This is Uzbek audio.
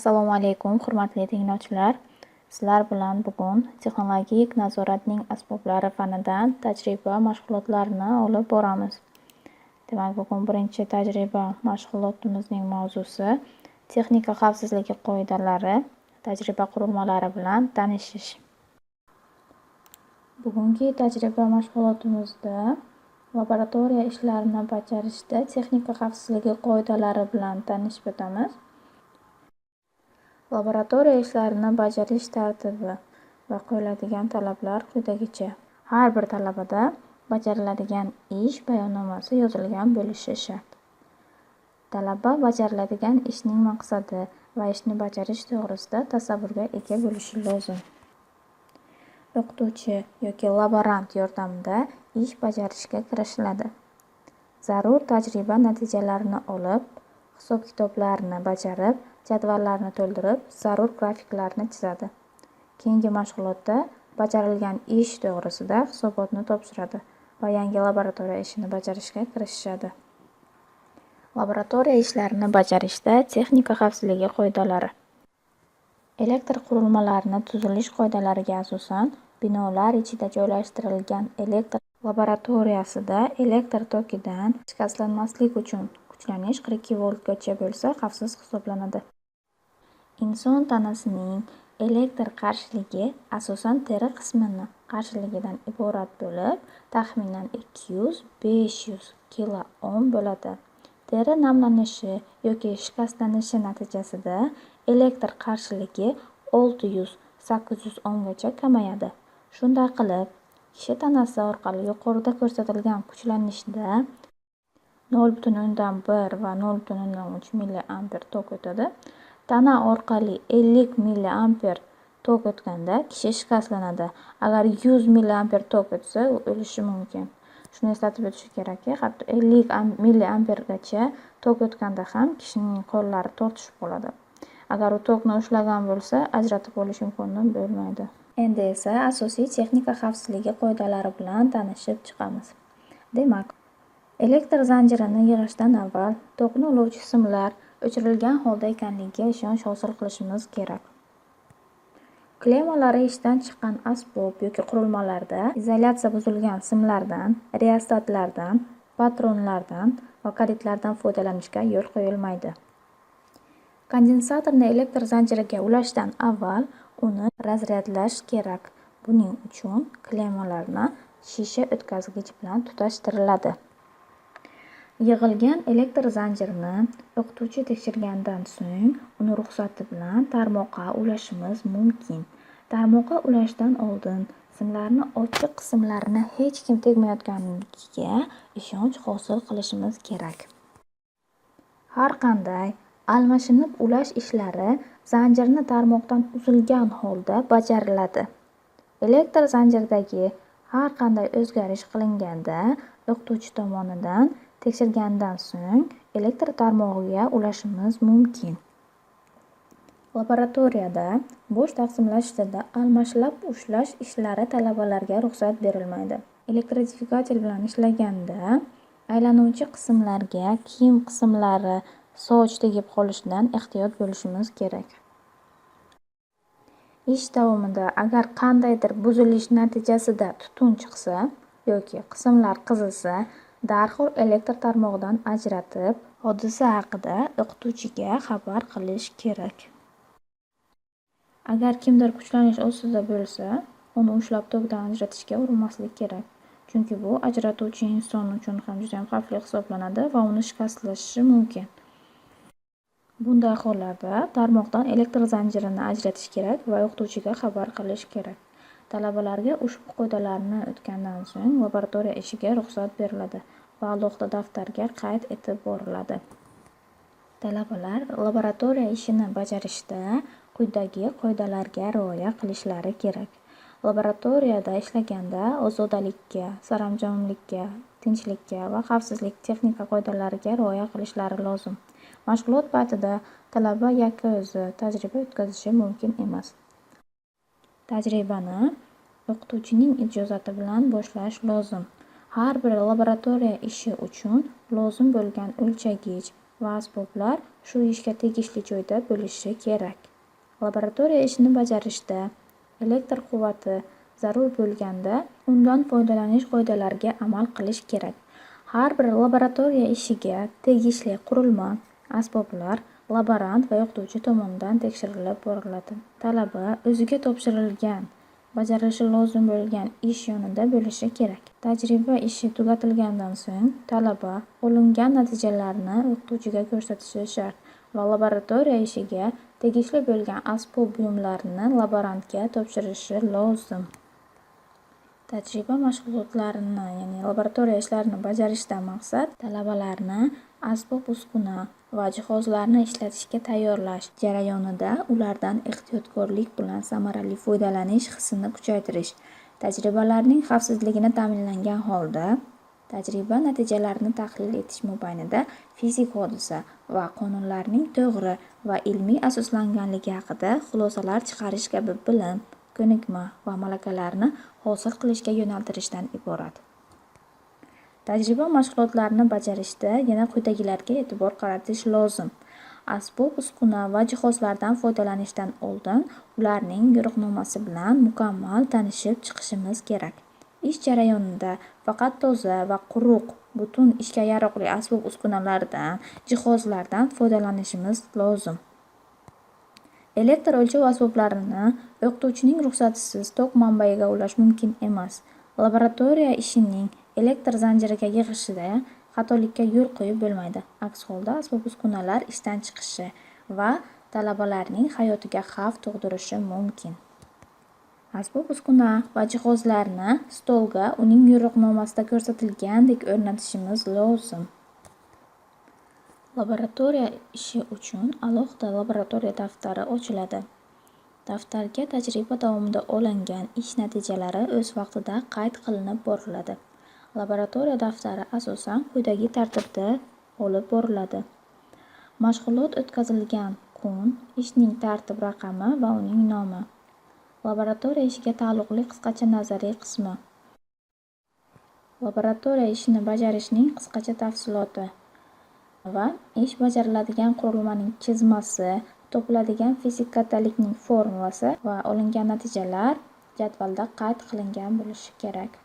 Assalomu alaykum, hurmatli tinglovchilar. Sizlar bilan bugun texnologik nazoratning asboblari fanidan tajriba mashg'ulotlarini olib boramiz. Demak, bugun birinchi tajriba mashg'ulotimizning mavzusi texnika xavfsizligi qoidalari, tajriba qurilmalari bilan tanishish. Bugungi tajriba mashg'ulotimizda laboratoriya ishlarini bajarishda texnika xavfsizligi qoidalari bilan tanishib o'tamiz. Laboratoriya ishlarini bajarish tartibi va qo'yiladigan talablar quyidagicha. Har bir talabada bajariladigan ish bayonnomasi yozilgan bo'lishi shart. Talaba bajariladigan ishning maqsadi va ishni bajarish to'g'risida tasavvurga ega bo'lishi lozim. O'qituvchi yoki laborant yordamida ish bajarishga kirishiladi. Zarur tajriba natijalarini olib, hisob-kitoblarni bajarib, jadvallarni to'ldirib, zarur grafiklarni chizadi. Keyingi mashg'ulotda bajarilgan ish to'g'risida hisobotni topshiradi va yangi laboratoriya ishini bajarishga kirishadi. Laboratoriya ishlarini bajarishda texnika xavfsizligi qoidalari. Elektr qurilmalarining tuzilish qoidalariga asosan, binolar ichida joylashtirilgan elektr laboratoriyasida elektr tokidan shikastlanmaslik uchun kuchlanish 42 voltgacha bo'lsa xavfsiz hisoblanadi. Inson tanasining elektr qarshiligi asosan teri qismini qarshiligidan iborat bo'lib, taxminan 200-500 kilo-ohm bo'ladi. Teri namlanishi yoki shikastlanishi natijasida elektr qarshiligi 600-800 ohmgacha kamayadi. Shunday qilib, kishi tanasi orqali yuqorida ko'rsatilgan kuchlanishda 0.1 va 0.3 milliamper tok o'tadi. Tana orqali 50 milliamper tok o'tganda kishi shikastlanadi. Agar 100 milliamper tok o'tsa, u o'lishi mumkin. Shuni eslatib o'tish kerakki, hatto 50 milliampergacha tok o'tganda ham kishining qo'llari tortishib qoladi. Agar u tokni ushlagan bo'lsa, ajratib olish imkoni bo'lmaydi. Endi esa asosiy texnika xavfsizligi qoidalari bilan tanishib chiqamiz. Demak, elektr zanjirini yig'ishdan avval tokni oluvchi simlar o'chirilgan holda ekanligiga ishonch hosil qilishimiz kerak. Klemalari ishdan chiqqan asbob yoki qurilmalarda izolyatsiya buzilgan simlardan, reostatlardan, patronlardan va karitlardan foydalanishga yo'l qo'yilmaydi. Kondensatorni elektr zanjiriga ulashdan avval uni razryadlash kerak. Buning uchun klemalarni shisha o'tkazgich bilan tutashtiriladi. Yig'ilgan elektr zanjirini o'qituvchi tekshirgandan so'ng uni ruxsati bilan tarmoqqa ulashimiz mumkin. Tarmoqqa ulashdan oldin simlarni ochiq qismlarini hech kim tegmayotganligiga ishonch hosil qilishimiz kerak. Har qanday almashinib ulash ishlari zanjirni tarmoqdan uzilgan holda bajariladi. Elektr zanjirdagi har qanday o'zgarish qilinganda o'qituvchi tomonidan tekshirgandan so'ng elektr tarmog'iga ulashimiz mumkin. Laboratoriyada bo'sh taqsimlashda almashlab ushlash ishlari talabalarga ruxsat berilmaydi. Elektrodvigatel bilan ishlaganda aylanuvchi qismlarga kiyim qismlari soch tegib qolishidan ehtiyot bo'lishimiz kerak. Ish davomida agar qandaydir buzilish natijasida tutun chiqsa yoki qismlar qizisa, darhol elektr tarmog'idan ajratib, hodisa haqida o'qituvchiga xabar qilish kerak. Agar kimdir kuchlanish ostida bo'lsa, uni ushlab tokdan ajratishga urinmaslik kerak. Chunki bu ajratuvchi inson uchun ham juda ham xavfli hisoblanadi va uni shikastlashi mumkin. Bunday hollarda tarmoqdan elektr zanjirini ajratish kerak va o'qituvchiga xabar qilish kerak. Talabalarga ushbu qoidalarni o'tgandan so'ng laboratoriya ishiga ruxsat beriladi va alohida daftarga qayd etib boriladi. Talabalar laboratoriya ishini bajarishda quyidagi qoidalarga rioya qilishlari kerak. Laboratoriyada ishlaganda ozodalikka, saranjomlikka, tinchlikka va xavfsizlik texnika qoidalariga rioya qilishlari lozim. Mashg'ulot paytida talaba yakka o'zi tajriba o'tkazishi mumkin emas. Tajribani o'qituvchining ijozati bilan boshlash lozim. Har bir laboratoriya ishi uchun lozim bo'lgan o'lchagich va asboblar shu ishga tegishli joyda bo'lishi kerak. Laboratoriya ishini bajarishda elektr quvvati zarur bo'lganda undan foydalanish qoidalariga amal qilish kerak. Har bir laboratoriya ishiga tegishli qurilma, asboblar laborant va o'qituvchi tomonidan tekshirilib boriladi. Talaba o'ziga topshirilgan, bajarishi lozim bo'lgan ish yonida bo'lishi kerak. Tajriba ishi tugatilgandan so'ng talaba olingan natijalarni o'qituvchiga ko'rsatishi shart va laboratoriya ishiga tegishli bo'lgan asbob buyumlarni laborantga topshirishi lozim. Tajriba mashg'ulotlarini, ya'ni laboratoriya ishlarini bajarishdan maqsad talabalarni asbob-uskuna va jihozlarni ishlatishga tayyorlash jarayonida ulardan ehtiyotkorlik bilan samarali foydalanish hissini kuchaytirish, tajribalarning xavfsizligini ta'minlagan holda tajriba natijalarini tahlil etish mobaynida fizik hodisa va qonunlarning to'g'ri va ilmiy asoslanganligi haqida xulosalar chiqarish kabi bilim, ko'nikma va malakalarni hosil qilishga yo'naltirishdan iborat. Tajriba mashg'ulotlarini bajarishda yana quyidagilarga e'tibor qaratish lozim. Asbob-uskuna va jihozlardan foydalanishdan oldin ularning yo'riqnomasi bilan mukammal tanishib chiqishimiz kerak. Ish jarayonida faqat toza va quruq, butun ishga yaroqli asbob-uskunalardan, jihozlardan foydalanishimiz lozim. Elektr o'lchov asboblarini o'qituvchining ruxsatisiz tok manbaiga ulash mumkin emas. Laboratoriya ishining elektr zanjiriga yig'ishida xatolikka yo'l qo'yib bo'lmaydi. Aks holda asbob-uskunalar ishdan chiqishi va talabalarning hayotiga xavf tug'dirishi mumkin. Asbob-uskuna va jihozlarni stolga uning yo'riqnomasida ko'rsatilgandek o'rnatishimiz lozim. Laboratoriya ishi uchun alohida laboratoriya daftari ochiladi. Daftarga tajriba davomida olingan ish natijalari o'z vaqtida qayd qilinib boriladi. Laboratoriya daftari asosan quyidagi tartibda olib boriladi. Mashg'ulot o'tkazilgan kun, ishning tartib raqami va uning nomi. Laboratoriya ishiga taalluqli qisqacha nazariy qismi. Laboratoriya ishini bajarishning qisqacha tafsiloti va ish bajariladigan qurilmaning chizmasi, topiladigan fizik kattalikning formulasi va olingan natijalar jadvalda qayd qilingan bo'lishi kerak.